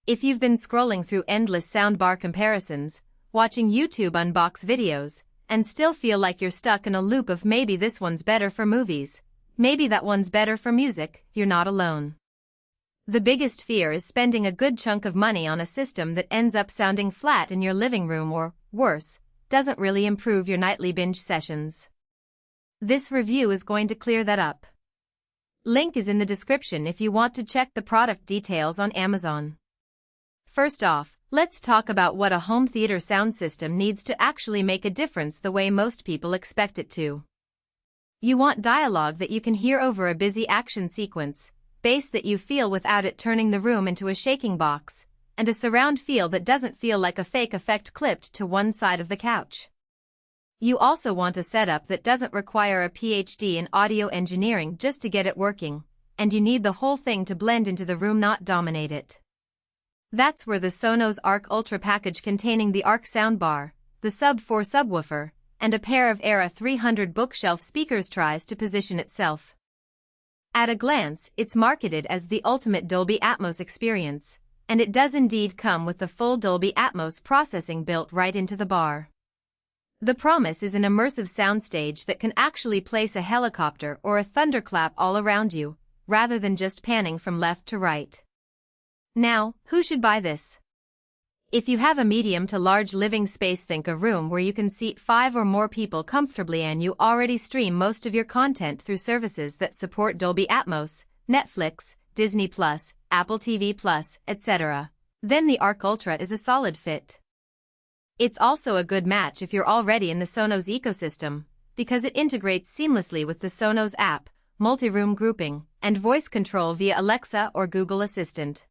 If you've been scrolling through endless soundbar comparisons, watching YouTube unbox videos, and still feel like you're stuck in a loop of maybe this one's better for movies, maybe that one's better for music, you're not alone. The biggest fear is spending a good chunk of money on a system that ends up sounding flat in your living room or, worse, doesn't really improve your nightly binge sessions. This review is going to clear that up. Link is in the description if you want to check the product details on Amazon. First off, let's talk about what a home theater sound system needs to actually make a difference the way most people expect it to. You want dialogue that you can hear over a busy action sequence, bass that you feel without it turning the room into a shaking box, and a surround feel that doesn't feel like a fake effect clipped to one side of the couch. You also want a setup that doesn't require a PhD in audio engineering just to get it working, and you need the whole thing to blend into the room, not dominate it. That's where the Sonos Arc Ultra package containing the Arc soundbar, the Sub-4 subwoofer, and a pair of Era 300 bookshelf speakers tries to position itself. At a glance, it's marketed as the ultimate Dolby Atmos experience, and it does indeed come with the full Dolby Atmos processing built right into the bar. The promise is an immersive soundstage that can actually place a helicopter or a thunderclap all around you, rather than just panning from left to right. Now, who should buy this? If you have a medium to large living space, think a room where you can seat 5 or more people comfortably and you already stream most of your content through services that support Dolby Atmos, Netflix, Disney+, Apple TV+, etc. Then the Arc Ultra is a solid fit. It's also a good match if you're already in the Sonos ecosystem, because it integrates seamlessly with the Sonos app, multi-room grouping, and voice control via Alexa or Google Assistant.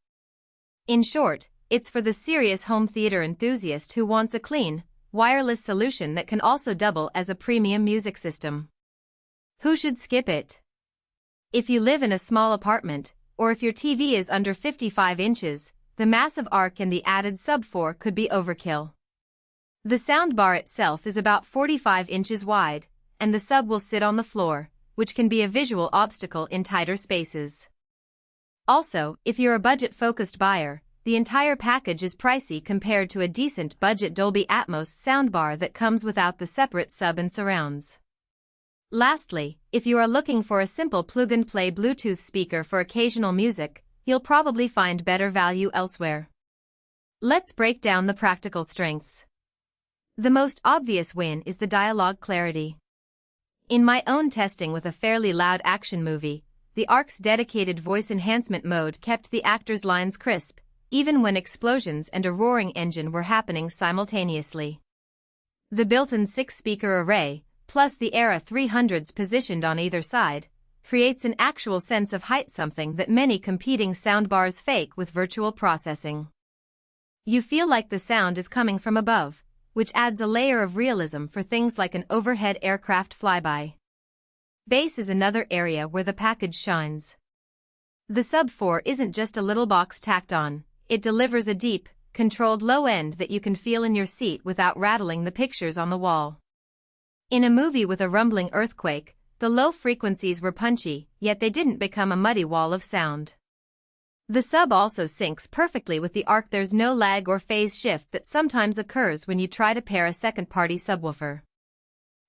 In short, it's for the serious home theater enthusiast who wants a clean, wireless solution that can also double as a premium music system. Who should skip it? If you live in a small apartment, or if your TV is under 55 inches, the massive Arc and the added Sub-4 could be overkill. The soundbar itself is about 45 inches wide, and the sub will sit on the floor, which can be a visual obstacle in tighter spaces. Also, if you're a budget-focused buyer, the entire package is pricey compared to a decent budget Dolby Atmos soundbar that comes without the separate sub and surrounds. Lastly, if you are looking for a simple plug-and-play Bluetooth speaker for occasional music, you'll probably find better value elsewhere. Let's break down the practical strengths. The most obvious win is the dialogue clarity. In my own testing with a fairly loud action movie, the Arc's dedicated voice enhancement mode kept the actors' lines crisp, even when explosions and a roaring engine were happening simultaneously. The built-in 6-speaker array, plus the Era 300s positioned on either side, creates an actual sense of height, something that many competing soundbars fake with virtual processing. You feel like the sound is coming from above, which adds a layer of realism for things like an overhead aircraft flyby. Bass is another area where the package shines. The Sub-4 isn't just a little box tacked on, it delivers a deep, controlled low end that you can feel in your seat without rattling the pictures on the wall. In a movie with a rumbling earthquake, the low frequencies were punchy, yet they didn't become a muddy wall of sound. The sub also syncs perfectly with the Arc. There's no lag or phase shift that sometimes occurs when you try to pair a second-party subwoofer.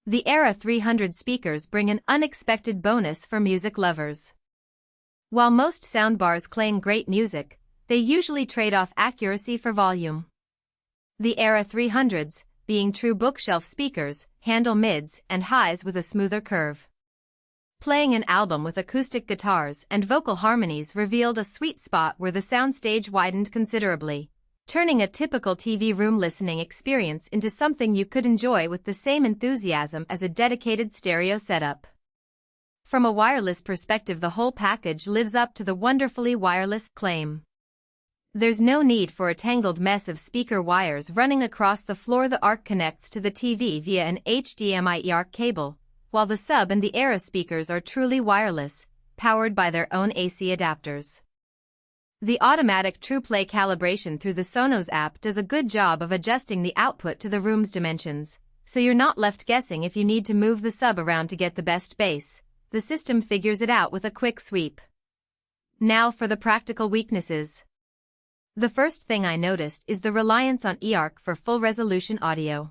The Era 300 speakers bring an unexpected bonus for music lovers. While most soundbars claim great music, they usually trade off accuracy for volume. The Era 300s, being true bookshelf speakers, handle mids and highs with a smoother curve. Playing an album with acoustic guitars and vocal harmonies revealed a sweet spot where the soundstage widened considerably, turning a typical TV room listening experience into something you could enjoy with the same enthusiasm as a dedicated stereo setup. From a wireless perspective, the whole package lives up to the wonderfully wireless claim. There's no need for a tangled mess of speaker wires running across the floor. The Arc connects to the TV via an HDMI Arc cable, while the Sub and the Era speakers are truly wireless, powered by their own AC adapters. The automatic TruePlay calibration through the Sonos app does a good job of adjusting the output to the room's dimensions, so you're not left guessing if you need to move the sub around to get the best bass. The system figures it out with a quick sweep. Now for the practical weaknesses. The first thing I noticed is the reliance on eARC for full-resolution audio.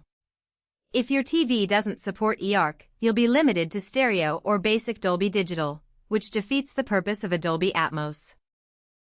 If your TV doesn't support eARC, you'll be limited to stereo or basic Dolby Digital, which defeats the purpose of a Dolby Atmos.